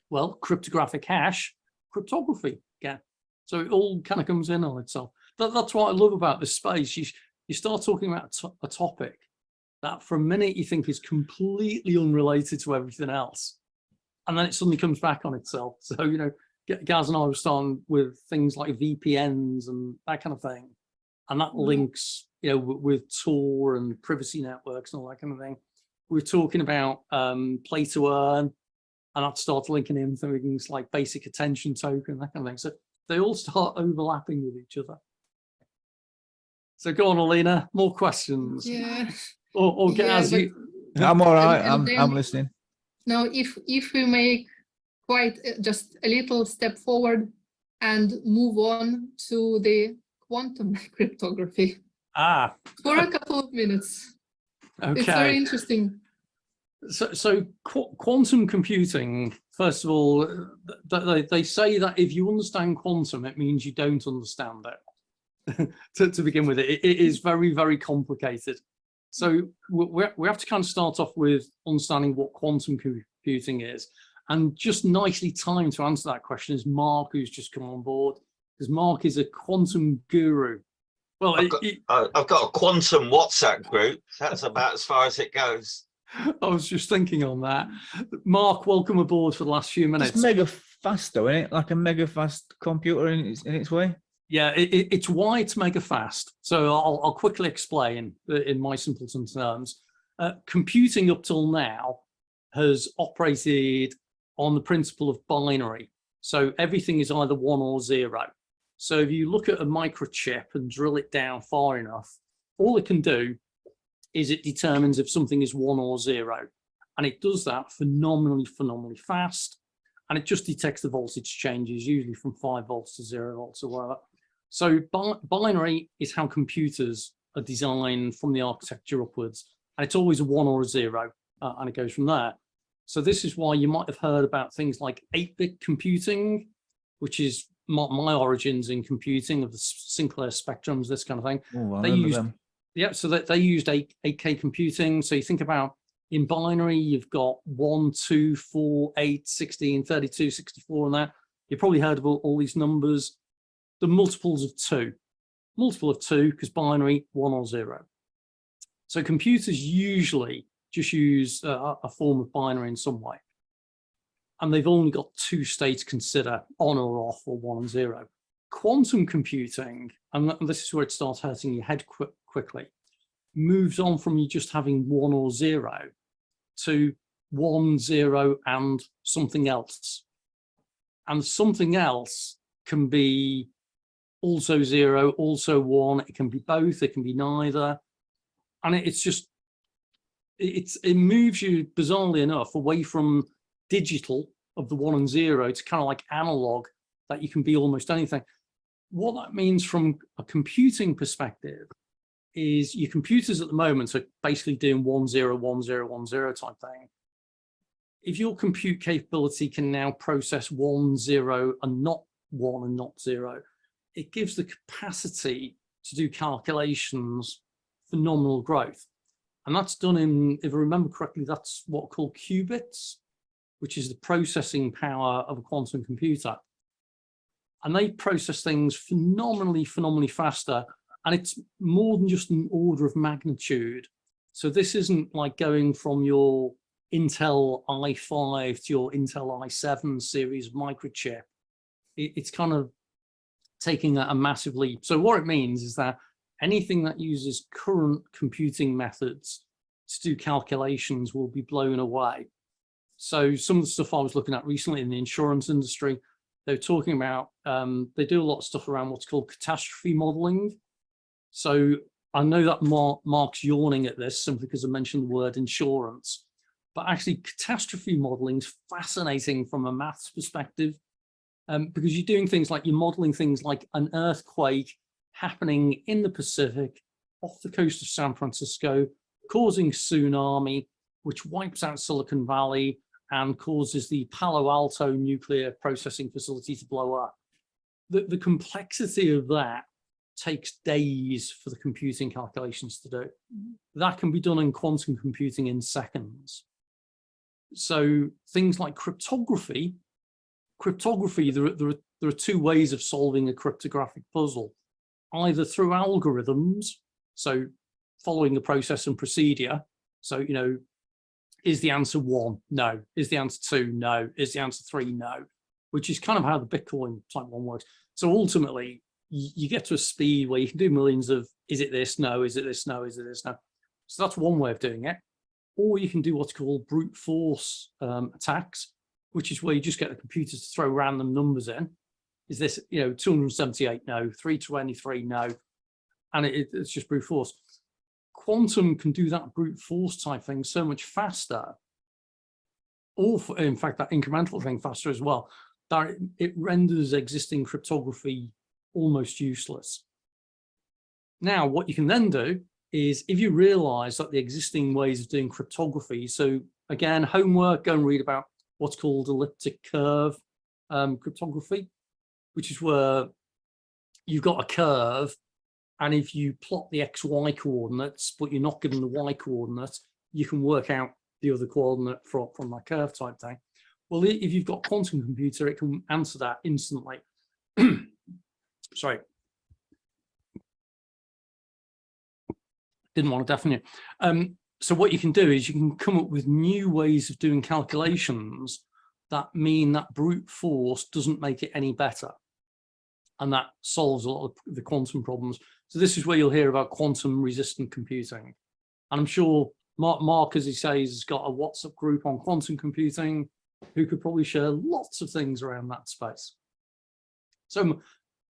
Well, cryptographic hash, cryptography again. So it all kind of comes in on itself. That's what I love about this space. You start talking about a topic that for a minute you think is completely unrelated to everything else, and then it suddenly comes back on itself. So, you know, Gaz and I were starting with things like VPNs and that kind of thing. and that links, with Tor and privacy networks and all that kind of thing. We're talking about play to earn, and that starts linking in things like basic attention token, that kind of thing. So they all start overlapping with each other. So go on, Alina, more questions. Yeah. Or get Yeah, as but- you. I'm all right. And then- I'm listening. Now, if we make quite just a little step forward and move on to the quantum cryptography for a couple of minutes. Okay. It's very interesting. So quantum computing, first of all, they say that if you understand quantum, it means you don't understand it. to begin with, it is very, very complicated. So we have to kind of start off with understanding what quantum computing is. And just nicely timed to answer that question is Mark, who's just come on board, because Mark is a quantum guru. Well, I've got a quantum WhatsApp group. That's about as far as it goes. I was just thinking on that. Mark, welcome aboard for the last few minutes. It's mega fast though, isn't it? Like a mega fast computer in its way. Yeah, it's why it's mega fast. So I'll quickly explain in my simpleton terms. Computing up till now has operated on the principle of binary. So everything is either 1 or 0. So if you look at a microchip and drill it down far enough, all it can do is it determines if something is 1 or 0. And it does that phenomenally fast. And it just detects the voltage changes, usually from 5 volts to 0 volts or whatever. So binary is how computers are designed from the architecture upwards. And it's always a 1 or a 0, and it goes from there. So this is why you might have heard about things like 8-bit computing, which is my origins in computing of the Sinclair spectrums, this kind of thing. Oh, they used them. Yeah, so they used 8K computing. So you think about in binary, you've got 1, 2, 4, 8, 16, 32, 64, and that. You've probably heard of all these numbers. The multiples of 2. Multiple of 2, because binary, 1 or 0. So computers usually just use a form of binary in some way. And they've only got 2 states to consider, on or off, or 1 and 0. Quantum computing, and this is where it starts hurting your head quickly, moves on from you just having 1 or 0 to 1, 0, and something else. And something else can be also 0, also 1. It can be both, it can be neither. And it's just, it moves you, bizarrely enough, away from digital of the 1 and 0 to kind of like analog, that you can be almost anything. What that means from a computing perspective is your computers at the moment are basically doing 1, 0, 1, 0, 1, 0 type thing. If your compute capability can now process 1, 0 and not 1 and not 0, it gives the capacity to do calculations phenomenal growth. And that's done in, if I remember correctly, that's what are called qubits, which is the processing power of a quantum computer. And they process things phenomenally faster. And it's more than just an order of magnitude. So this isn't like going from your Intel i5 to your Intel i7 series microchip. It's kind of taking a massive leap. So what it means is that anything that uses current computing methods to do calculations will be blown away. So some of the stuff I was looking at recently in the insurance industry, they're talking about, they do a lot of stuff around what's called catastrophe modeling. So I know that Mark's yawning at this simply because I mentioned the word insurance, but actually catastrophe modeling is fascinating from a maths perspective, because you're doing things like you're modeling things like an earthquake happening in the Pacific off the coast of San Francisco, causing tsunami, which wipes out Silicon Valley and causes the Palo Alto nuclear processing facility to blow up. The complexity of that takes days for the computing calculations to do. That can be done in quantum computing in seconds. So things like cryptography, there are 2 ways of solving a cryptographic puzzle, either through algorithms, so following the process and procedure. So, you know, is the answer 1? No. Is the answer 2? No. Is the answer 3? No. Which is kind of how the Bitcoin type one works. So ultimately, you get to a speed where you can do millions of, is it this? No, is it this? No, is it this? No. So that's one way of doing it. Or you can do what's called brute force attacks, which is where you just get the computer to throw random numbers in. Is this, 278? No. 323? No. And it's just brute force. Quantum can do that brute force type thing so much faster, or in fact, that incremental thing faster as well, that it renders existing cryptography almost useless. Now, what you can then do is, if you realize that the existing ways of doing cryptography, so again, homework, go and read about what's called elliptic curve cryptography, which is where you've got a curve, and if you plot the XY coordinates, but you're not given the Y coordinates, you can work out the other coordinate from that curve type thing. Well, if you've got quantum computer, it can answer that instantly. Sorry. Didn't want to deafen you. So what you can do is you can come up with new ways of doing calculations that mean that brute force doesn't make it any better. And that solves a lot of the quantum problems. So this is where you'll hear about quantum resistant computing. And I'm sure Mark, as he says, has got a WhatsApp group on quantum computing, who could probably share lots of things around that space. So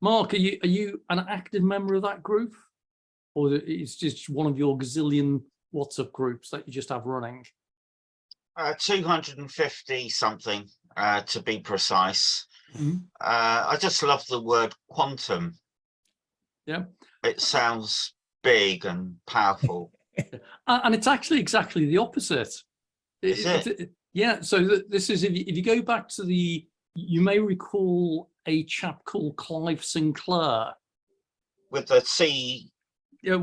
Mark, are you an active member of that group? Or it's just one of your gazillion WhatsApp groups that you just have running? 250 something, to be precise. Mm-hmm. I just love the word quantum. Yeah. It sounds big and powerful. And it's actually exactly the opposite. Is it? Yeah. So this is, if you go back to you may recall a chap called Clive Sinclair. With the C. Yeah,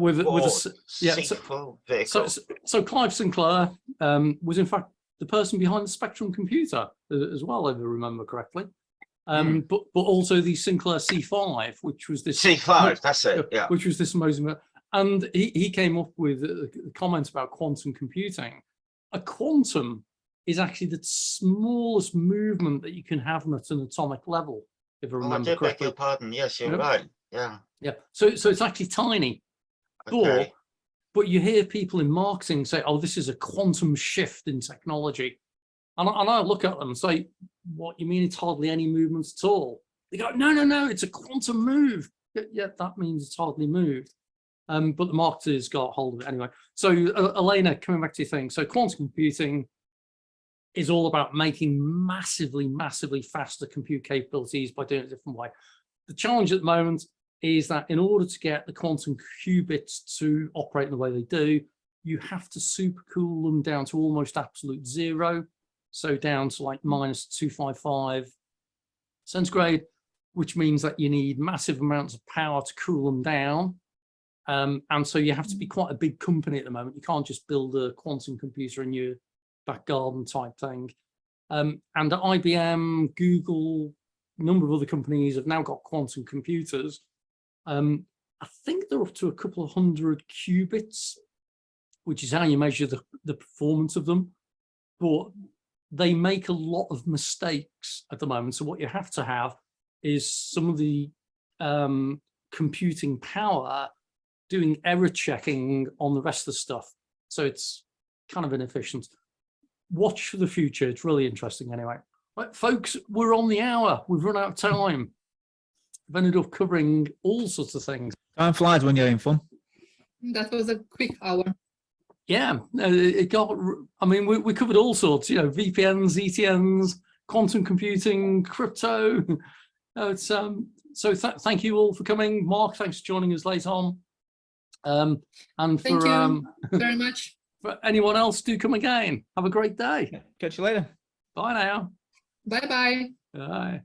so Clive Sinclair was in fact the person behind the Spectrum computer as well, if I remember correctly. But also the Sinclair C5, which was this C5, that's it, yeah. Which was this amazing, and he came up with comments about quantum computing. A quantum is actually the smallest movement that you can have at an atomic level, if I remember correctly. I beg your pardon. Yes, you're right. Yeah. Yeah. So it's actually tiny. Okay. But you hear people in marketing say, "Oh, this is a quantum shift in technology," and I look at them and say, "What, you mean it's hardly any movements at all?" They go, "No, it's a quantum move." Yeah, that means it's hardly moved. But the marketers got hold of it anyway. So Elena, coming back to your thing, so quantum computing is all about making massively faster compute capabilities by doing it a different way. The challenge at the moment is that in order to get the quantum qubits to operate in the way they do, you have to supercool them down to almost absolute zero. So down to like -255 centigrade, which means that you need massive amounts of power to cool them down. And so you have to be quite a big company at the moment. You can't just build a quantum computer in your back garden type thing. And at IBM, Google, a number of other companies have now got quantum computers. I think they're up to a couple of hundred qubits, which is how you measure the performance of them. But they make a lot of mistakes at the moment. So what you have to have is some of the computing power doing error checking on the rest of the stuff. So it's kind of inefficient. Watch for the future. It's really interesting anyway. Right, folks, we're on the hour. We've run out of time. I've ended up covering all sorts of things. Time flies when you're having fun. That was a quick hour. Yeah, it got, I mean, we covered all sorts, VPNs, ETNs, quantum computing, crypto. It's so thank you all for coming. Mark, thanks for joining us late on. And thank you very much. For anyone else, do come again. Have a great day. Catch you later. Bye now. Bye-bye. Bye.